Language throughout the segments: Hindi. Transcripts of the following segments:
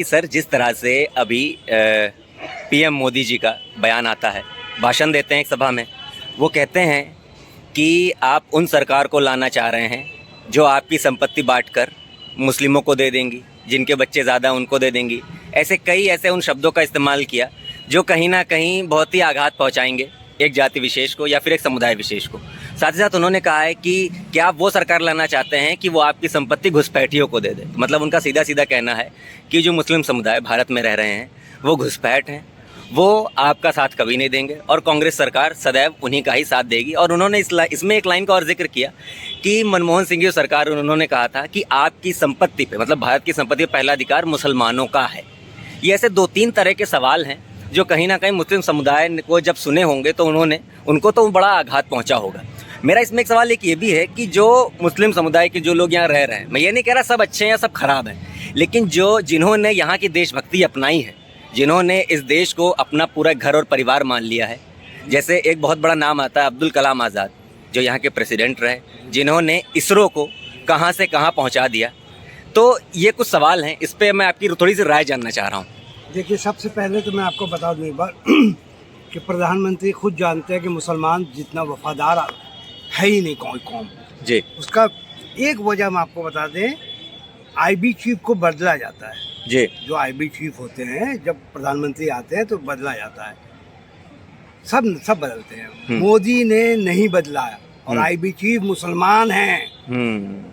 सर, जिस तरह से अभी पीएम मोदी जी का बयान आता है, भाषण देते हैं एक सभा में, वो कहते हैं कि आप उन सरकार को लाना चाह रहे हैं जो आपकी संपत्ति बांटकर मुस्लिमों को दे देंगी, जिनके बच्चे ज़्यादा उनको दे देंगी। ऐसे उन शब्दों का इस्तेमाल किया जो कहीं ना कहीं बहुत ही आघात पहुंचाएंगे एक जाति विशेष को या फिर एक समुदाय विशेष को। साथ ही साथ उन्होंने कहा है कि क्या आप वो सरकार लाना चाहते हैं कि वो आपकी संपत्ति घुसपैठियों को दे दे। मतलब उनका सीधा सीधा कहना है कि जो मुस्लिम समुदाय भारत में रह रहे हैं वो घुसपैठ हैं, वो आपका साथ कभी नहीं देंगे और कांग्रेस सरकार सदैव उन्हीं का ही साथ देगी। और उन्होंने इसमें एक लाइन का और जिक्र किया कि मनमोहन सिंह की सरकार, उन्होंने कहा था कि आपकी संपत्ति पे, मतलब भारत की संपत्ति पे पहला अधिकार मुसलमानों का है। ये ऐसे 2-3 तरह के सवाल हैं जो कहीं ना कहीं मुस्लिम समुदाय को जब सुने होंगे तो उनको तो बड़ा आघात पहुंचा होगा। मेरा इसमें एक सवाल एक ये भी है कि जो मुस्लिम समुदाय के जो लोग यहाँ रह रहे हैं, मैं ये नहीं कह रहा सब अच्छे हैं या सब खराब हैं, लेकिन जिन्होंने यहाँ की देशभक्ति अपनाई है, जिन्होंने इस देश को अपना पूरा घर और परिवार मान लिया है, जैसे एक बहुत बड़ा नाम आता है अब्दुल कलाम आज़ाद, जो यहाँ के प्रेसिडेंट रहे, जिन्होंने इसरो को कहाँ से कहाँ पहुँचा दिया। तो ये कुछ सवाल हैं, इस पर मैं आपकी थोड़ी सी राय जानना चाह रहा हूँ। देखिए, सबसे पहले तो मैं आपको बता दूं एक बार कि प्रधानमंत्री खुद जानते हैं कि मुसलमान जितना वफादार है ही नहीं कोई कौम जी। उसका एक वजह हम आपको बता दें, आईबी चीफ को बदला जाता है जी। जो आईबी चीफ होते हैं, जब प्रधानमंत्री आते हैं तो बदला जाता है, सब बदलते हैं। मोदी ने नहीं बदला और आईबी चीफ मुसलमान हैं।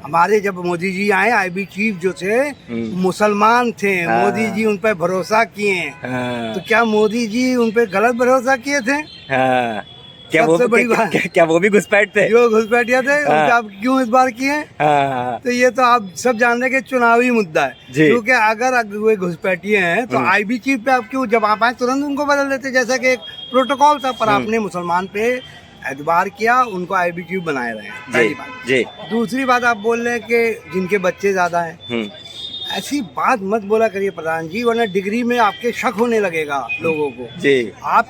हमारे जब मोदी जी आए, आईबी चीफ जो थे मुसलमान थे। मोदी जी उन पर भरोसा किए, तो क्या मोदी जी उन पर गलत भरोसा किए थे? क्या वो भी घुसपैठ थे? जो घुसपैठिया थे, आप क्यों इस बार किए? तो ये तो आप सब जान रहे कि चुनावी मुद्दा है, क्योंकि अगर वे घुसपैठिए हैं तो आईबी चीफ पे आप क्यों, जब आप आए तुरंत उनको बदल देते, जैसा कि एक प्रोटोकॉल था। पर आपने मुसलमान पे एतबार किया, उनको आईबी चीफ बनाए रहे हैं, पहली बात। दूसरी बात, आप बोल रहे हैं कि जिनके बच्चे ज्यादा हैं, ऐसी बात मत बोला करिए प्रधान जी, वरना डिग्री में आपके शक होने लगेगा लोगों को। आप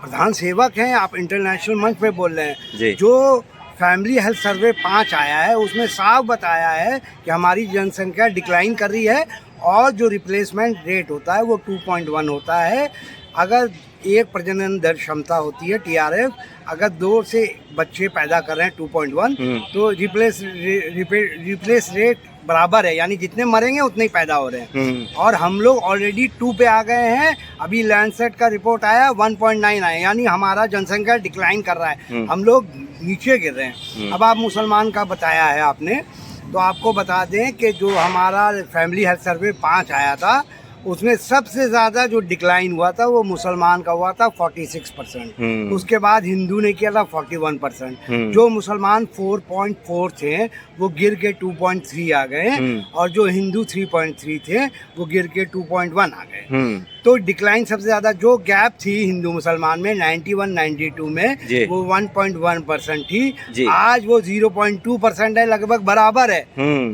प्रधान सेवक हैं, आप इंटरनेशनल मंच पे बोल रहे हैं। जो फैमिली हेल्थ सर्वे 5 आया है, उसमें साफ बताया है कि हमारी जनसंख्या डिक्लाइन कर रही है और जो रिप्लेसमेंट रेट होता है वो 2.1 होता है। अगर एक प्रजनन दर क्षमता होती है TRF, अगर 2 से बच्चे पैदा कर रहे हैं 2.1, तो रिप्लेस रेट बराबर है, यानी जितने मरेंगे उतने ही पैदा हो रहे हैं। और हम लोग ऑलरेडी 2 पे आ गए हैं। अभी लैंडसेट का रिपोर्ट आया 1.9 आया, यानी हमारा जनसंख्या डिक्लाइन कर रहा है, हम लोग नीचे गिर रहे हैं। अब आप मुसलमान का बताया है आपने, तो आपको बता दें कि जो हमारा फैमिली हेल्थ सर्वे 5 आया था, उसमें सबसे ज्यादा जो डिक्लाइन हुआ था वो मुसलमान का हुआ था 46%। उसके बाद हिंदू ने किया था 41%। जो मुसलमान 4.4 थे वो गिर के 2.3 आ गए, और जो हिंदू 3.3 थे वो गिर के 2.1 आ गए। तो डिक्लाइन सबसे ज्यादा, जो गैप थी हिंदू मुसलमान में 91-92 में, वो 1.1% थी। आज वो 0.2% है, लगभग बराबर है।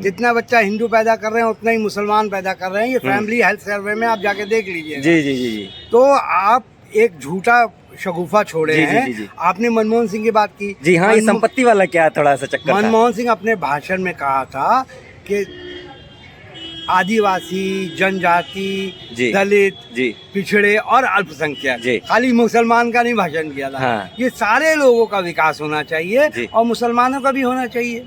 जितना बच्चा हिंदू पैदा कर रहे हैं उतना ही मुसलमान पैदा कर रहे हैं। ये फैमिली हेल्थ सर्वे में आप जाके देख लीजिए। जी। तो आप एक झूठा शगुफा छोड़े हैं। आपने मनमोहन सिंह की बात की। जी हाँ, ये संपत्ति वाला क्या थोड़ा सा चक्कर था। मनमोहन सिंह अपने भाषण में कहा था कि आदिवासी, जनजाति, दलित, पिछड़े और अल्पसंख्यक, खाली मुसलमान का नहीं भाषण किया था। ये सारे लोगों का विकास होना चाहिए और मुसलमानों का भी होना चाहिए,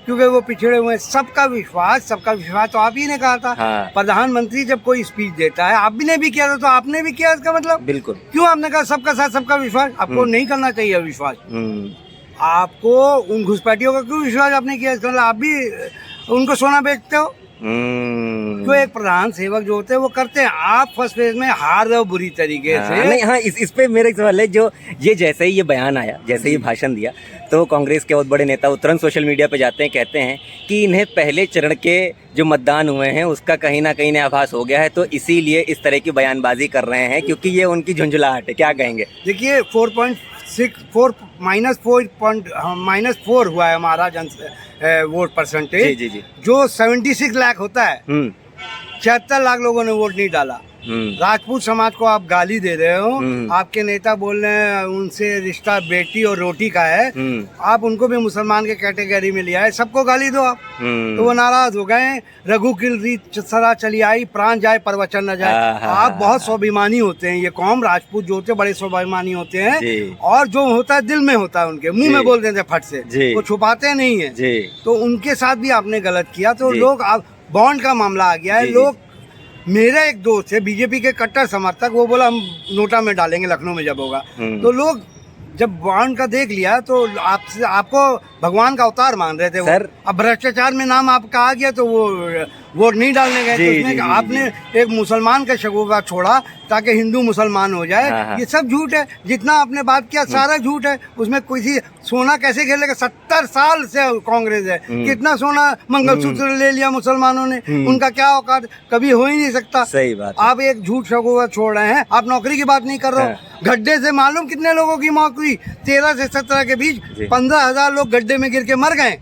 क्योंकि वो पिछड़े हुए। सबका विश्वास तो आप ही ने कहा था। प्रधानमंत्री जब कोई स्पीच देता है, आप भी ने भी किया था, तो आपने भी किया, इसका मतलब बिल्कुल क्यों आपने कहा सबका साथ सबका विश्वास? आपको नहीं करना चाहिए विश्वास। आपको उन घुसपैठियों का क्यों विश्वास आपने किया? इसका मतलब आप भी उनको सोना बेचते हो। जो एक प्रधान सेवक जो होते हैं वो करते हैं। आप फर्स्ट फेज में हार रहे हो बुरी तरीके से। नहीं, हाँ, इस पे मेरा एक सवाल है, जो ये जैसे ही ये बयान आया, जैसे ही भाषण दिया, तो कांग्रेस के बहुत बड़े नेता तुरंत सोशल मीडिया पे जाते हैं, कहते हैं कि इन्हें पहले चरण के जो मतदान हुए हैं उसका कहीं ना कहीं आभास हो गया है, तो इसीलिए इस तरह की बयानबाजी कर रहे हैं, क्योंकि ये उनकी झुंझुलाहट है। क्या कहेंगे? देखिए, -4 हुआ है हमारा वोट परसेंटेज। जो 76 लाख होता है, 76 लाख लोगों ने वोट नहीं डाला। राजपूत समाज को आप गाली दे रहे हो, आपके नेता बोल रहे हैं उनसे रिश्ता बेटी और रोटी का है, आप उनको भी मुसलमान के कैटेगरी में लिया है, सबको गाली दो आप। तो वो नाराज हो गए। रघु की रीत सदा चली आई, प्राण जाए प्रवचन न जाए। आप बहुत स्वाभिमानी होते हैं, ये कौम राजपूत जो होते बड़े स्वाभिमानी होते हैं, और जो होता है दिल में होता है, उनके मुंह में बोल देते हैं फट से, वो छुपाते नहीं है। तो उनके साथ भी आपने गलत किया। तो लोग आप बॉन्ड का मामला आ गया है। लोग, मेरा एक दोस्त है बीजेपी के कट्टर समर्थक, वो बोला हम नोटा में डालेंगे लखनऊ में जब होगा। तो लोग जब बॉन्ड का देख लिया तो आपसे, आपको भगवान का अवतार मान रहे थे वो। अब भ्रष्टाचार में नाम आपका आ गया तो वो वोट नहीं डालने गए। तो उसने आपने एक मुसलमान का शगुफा छोड़ा ताकि हिंदू मुसलमान हो जाए। ये सब झूठ है, जितना आपने बात किया सारा झूठ है। उसमें किसी सोना कैसे खेलेगा? 70 साल से कांग्रेस है, कितना सोना मंगलसूत्र ले लिया मुसलमानों ने, उनका क्या औकात? कभी हो ही नहीं सकता। सही बात। आप एक झूठ शगुफा छोड़ रहे हैं। आप नौकरी की बात नहीं कर रहे हो। गड्ढे से मालूम कितने लोगों की मौत हुई? 13 से 17 के बीच 15,000 लोग गड्ढे में गिर के मर गए।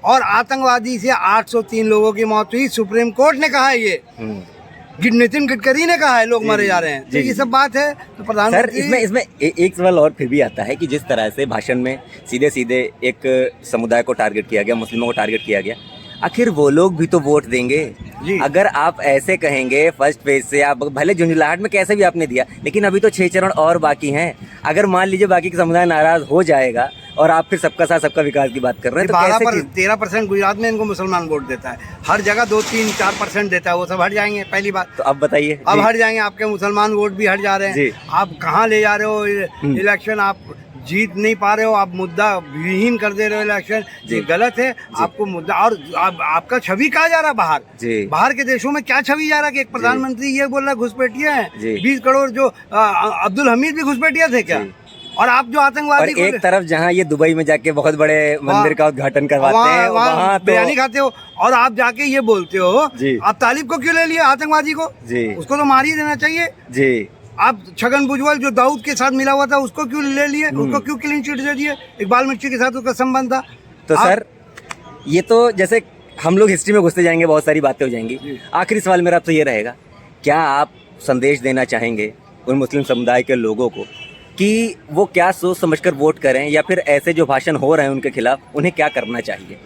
और आतंकवादी से 803 लोगों की मौत हुई। सुप्रीम कोर्ट ने कहा है, ये नितिन गडकरी ने कहा है, लोग मरे जा रहे हैं। तो ये सब बात है। तो प्रधानमंत्री सर, इसमें एक सवाल और फिर भी आता है कि जिस तरह से भाषण में सीधे सीधे एक समुदाय को टारगेट किया गया, मुस्लिमों को टारगेट किया गया, आखिर वो लोग भी तो वोट देंगे। अगर आप ऐसे कहेंगे फर्स्ट पेज से, आप भले झुंझलाहट में कैसे भी आपने दिया, लेकिन अभी तो 6 चरण और बाकी हैं। अगर मान लीजिए बाकी का समुदाय नाराज हो जाएगा और आप फिर सबका साथ सबका विकास की बात कर रहे हैं, तो 13% गुजरात में इनको मुसलमान वोट देता है। हर जगह 2-3-4% देता है, वो सब हट जाएंगे। पहली बात तो अब बताइए, अब हट जाएंगे, आपके मुसलमान वोट भी हट जा रहे हैं। आप कहाँ ले जा रहे हो इलेक्शन? आप जीत नहीं पा रहे हो, आप मुद्दा विहीन कर दे रहे हो इलेक्शन। ये गलत है। आपको मुद्दा, और आपका छवि कहाँ जा रहा है? बाहर के देशों में क्या छवि जा रहा है कि एक प्रधानमंत्री ये बोल रहा है घुसपैठिया है। 20 करोड़ जो अब्दुल हमीद भी घुसपैठिया थे क्या? और आप जो आतंकवादी, और एक तरफ जहाँ ये दुबई में जाके बहुत बड़े मंदिर का उद्घाटन करवाते हैं, वहाँ बिरयानी खाते हो, और आप जाके ये बोलते हो। आप तालिब को क्यों ले लिया? आतंकवादी को, उसको तो मार ही देना चाहिए। आप छगन भुजबल जो दाऊद के साथ मिला हुआ था, उसको क्यों ले लिए? उसको क्यों क्लीन चिट दे दिए? इकबाल मिर्ची के साथ उसका संबंध था। तो सर, ये तो जैसे हम लोग हिस्ट्री में घुसते जाएंगे, बहुत सारी बातें हो जाएंगी। आखिरी सवाल मेरा आपसे ये रहेगा, क्या आप संदेश देना चाहेंगे उन मुस्लिम समुदाय के लोगों को कि वो क्या सोच समझकर वोट करें, या फिर ऐसे जो भाषण हो रहे हैं उनके खिलाफ उन्हें क्या करना चाहिए?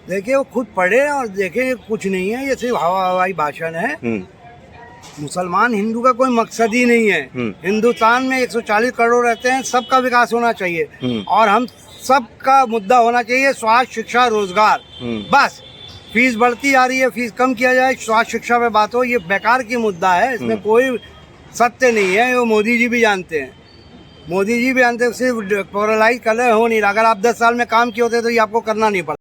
देखिए, वो खुद पढ़े और देखें, कुछ नहीं है, ये सिर्फ हवाई भाषण है। मुसलमान हिंदू का कोई मकसद ही नहीं है। हिंदुस्तान में 140 करोड़ रहते हैं, सबका विकास होना चाहिए, और हम सबका मुद्दा होना चाहिए स्वास्थ्य, शिक्षा, रोजगार। बस फीस बढ़ती जा रही है, फीस कम किया जाए, स्वास्थ्य शिक्षा पे बात हो। ये बेकार की मुद्दा है, इसमें कोई सत्य नहीं है। वो मोदी जी भी जानते हैं, सिर्फ पोलराइज कर रहे हो नहीं। अगर आप 10 साल में काम किए होते तो ये आपको करना नहीं पड़ता।